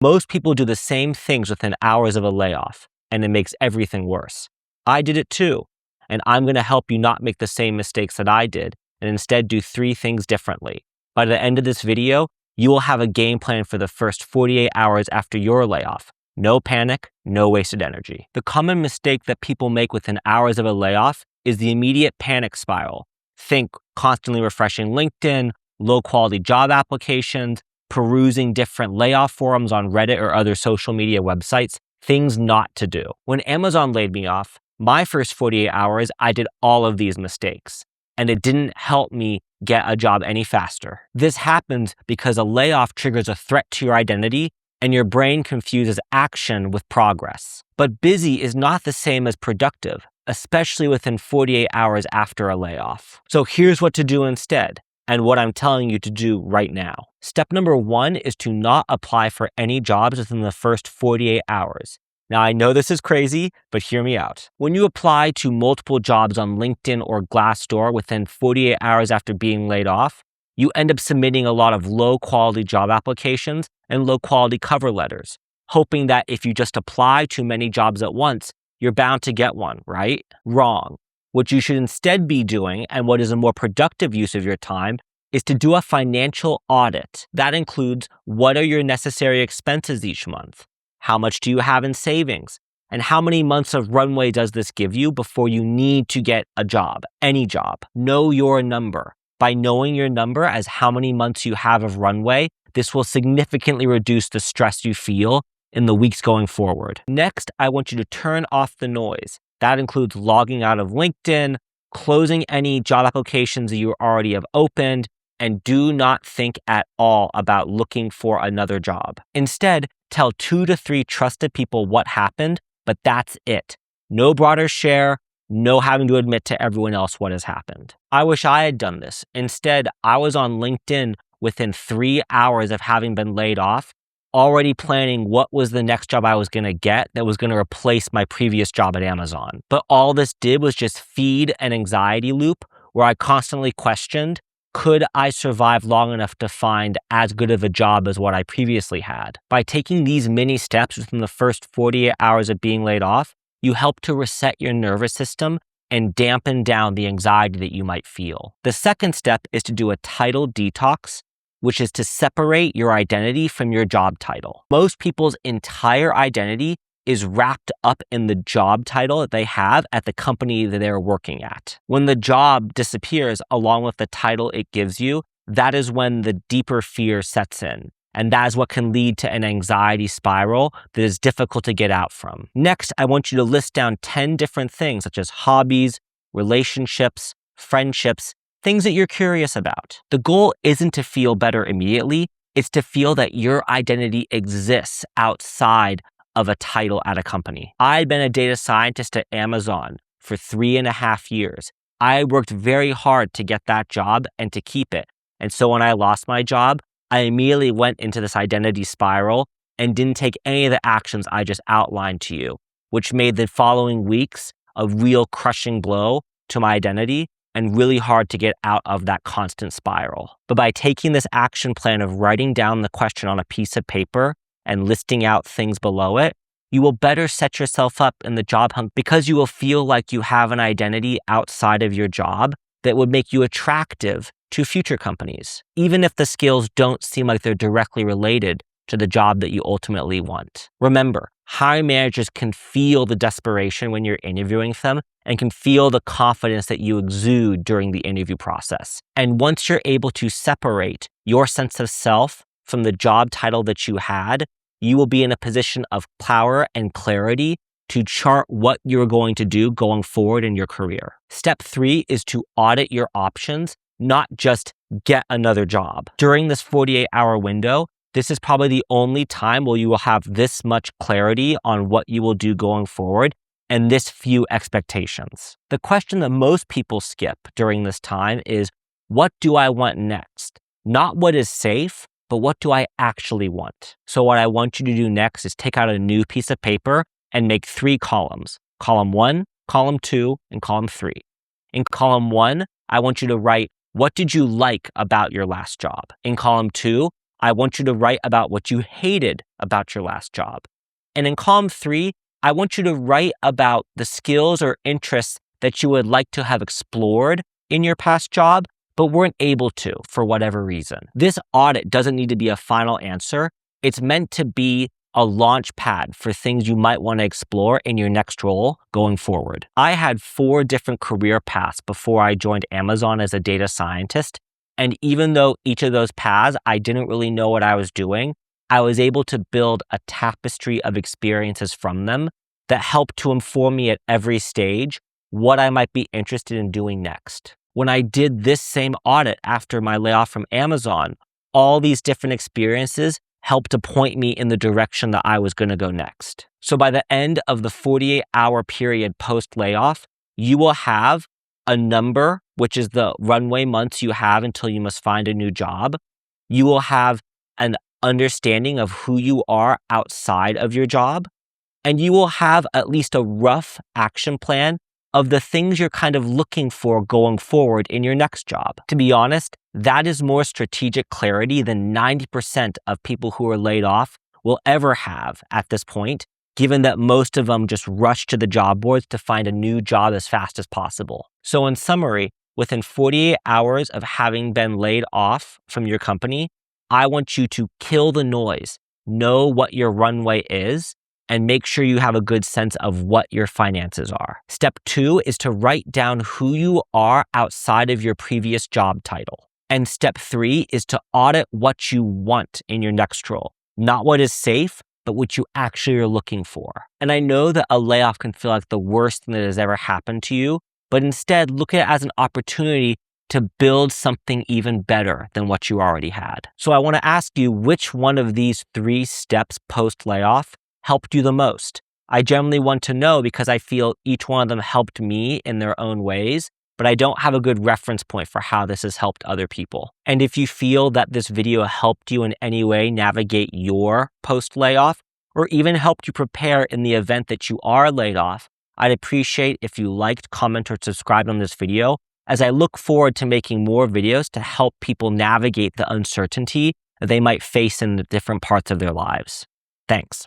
Most people do the same things within hours of a layoff, and it makes everything worse. I did it too, and I'm going to help you not make the same mistakes that I did and instead do 3 things differently. By the end of this video, you will have a game plan for the first 48 hours after your layoff. No panic, no wasted energy. The common mistake that people make within hours of a layoff is the immediate panic spiral. Think constantly refreshing LinkedIn, low-quality job applications, perusing different layoff forums on Reddit or other social media websites. Things not to do. When Amazon laid me off, my first 48 hours, I did all of these mistakes, and it didn't help me get a job any faster. This happens because a layoff triggers a threat to your identity, and your brain confuses action with progress. But busy is not the same as productive, especially within 48 hours after a layoff. So here's what to do instead, and what I'm telling you to do right now. Step number 1 is to not apply for any jobs within the first 48 hours. Now, I know this is crazy, but hear me out. When you apply to multiple jobs on LinkedIn or Glassdoor within 48 hours after being laid off, you end up submitting a lot of low-quality job applications and low-quality cover letters, hoping that if you just apply to many jobs at once, you're bound to get one, right? Wrong. What you should instead be doing, and what is a more productive use of your time, is to do a financial audit. That includes, what are your necessary expenses each month? How much do you have in savings? And how many months of runway does this give you before you need to get a job, any job? Know your number. By knowing your number as how many months you have of runway, this will significantly reduce the stress you feel in the weeks going forward. Next, I want you to turn off the noise. That includes logging out of LinkedIn, closing any job applications that you already have opened, and do not think at all about looking for another job. Instead, tell 2 to 3 trusted people what happened, but that's it. No broader share, no having to admit to everyone else what has happened. I wish I had done this. Instead, I was on LinkedIn within 3 hours of having been laid off, already planning what was the next job I was going to get that was going to replace my previous job at Amazon. But all this did was just feed an anxiety loop where I constantly questioned, could I survive long enough to find as good of a job as what I previously had? By taking these mini steps within the first 48 hours of being laid off, you help to reset your nervous system and dampen down the anxiety that you might feel. The second step is to do a title detox, which is to separate your identity from your job title. Most people's entire identity is wrapped up in the job title that they have at the company that they're working at. When the job disappears along with the title it gives you, that is when the deeper fear sets in. And that is what can lead to an anxiety spiral that is difficult to get out from. Next, I want you to list down 10 different things such as hobbies, relationships, friendships, things that you're curious about. The goal isn't to feel better immediately, it's to feel that your identity exists outside of a title at a company. I'd been a data scientist at Amazon for 3.5 years. I worked very hard to get that job and to keep it. And so when I lost my job, I immediately went into this identity spiral and didn't take any of the actions I just outlined to you, which made the following weeks a real crushing blow to my identity and really hard to get out of that constant spiral. But by taking this action plan of writing down the question on a piece of paper and listing out things below it, you will better set yourself up in the job hunt because you will feel like you have an identity outside of your job that would make you attractive to future companies, even if the skills don't seem like they're directly related to the job that you ultimately want. Remember, hiring managers can feel the desperation when you're interviewing them and can feel the confidence that you exude during the interview process. And once you're able to separate your sense of self from the job title that you had, you will be in a position of power and clarity to chart what you're going to do going forward in your career. Step 3 is to audit your options, not just get another job. During this 48-hour window, this is probably the only time where you will have this much clarity on what you will do going forward and this few expectations. The question that most people skip during this time is, what do I want next? Not what is safe, but what do I actually want? So what I want you to do next is take out a new piece of paper and make 3 columns. Column 1, column 2, and column 3. In column 1, I want you to write, what did you like about your last job? In column 2, I want you to write about what you hated about your last job. And in column 3, I want you to write about the skills or interests that you would like to have explored in your past job, but weren't able to for whatever reason. This audit doesn't need to be a final answer. It's meant to be a launch pad for things you might want to explore in your next role going forward. I had 4 different career paths before I joined Amazon as a data scientist. And even though each of those paths, I didn't really know what I was doing, I was able to build a tapestry of experiences from them that helped to inform me at every stage what I might be interested in doing next. When I did this same audit after my layoff from Amazon, all these different experiences helped to point me in the direction that I was going to go next. So by the end of the 48-hour period post-layoff, you will have a number, which is the runway months you have until you must find a new job. You will have an understanding of who you are outside of your job, and you will have at least a rough action plan of the things you're kind of looking for going forward in your next job. To be honest, that is more strategic clarity than 90% of people who are laid off will ever have at this point, given that most of them just rush to the job boards to find a new job as fast as possible. So in summary, within 48 hours of having been laid off from your company, I want you to kill the noise, know what your runway is, and make sure you have a good sense of what your finances are. Step 2 is to write down who you are outside of your previous job title. And step 3 is to audit what you want in your next role. Not what is safe, but what you actually are looking for. And I know that a layoff can feel like the worst thing that has ever happened to you, but instead look at it as an opportunity to build something even better than what you already had. So I want to ask you, which one of these 3 steps post-layoff helped you the most? I generally want to know because I feel each one of them helped me in their own ways, but I don't have a good reference point for how this has helped other people. And if you feel that this video helped you in any way navigate your post-layoff, or even helped you prepare in the event that you are laid off, I'd appreciate if you liked, comment, or subscribe on this video, as I look forward to making more videos to help people navigate the uncertainty that they might face in the different parts of their lives. Thanks.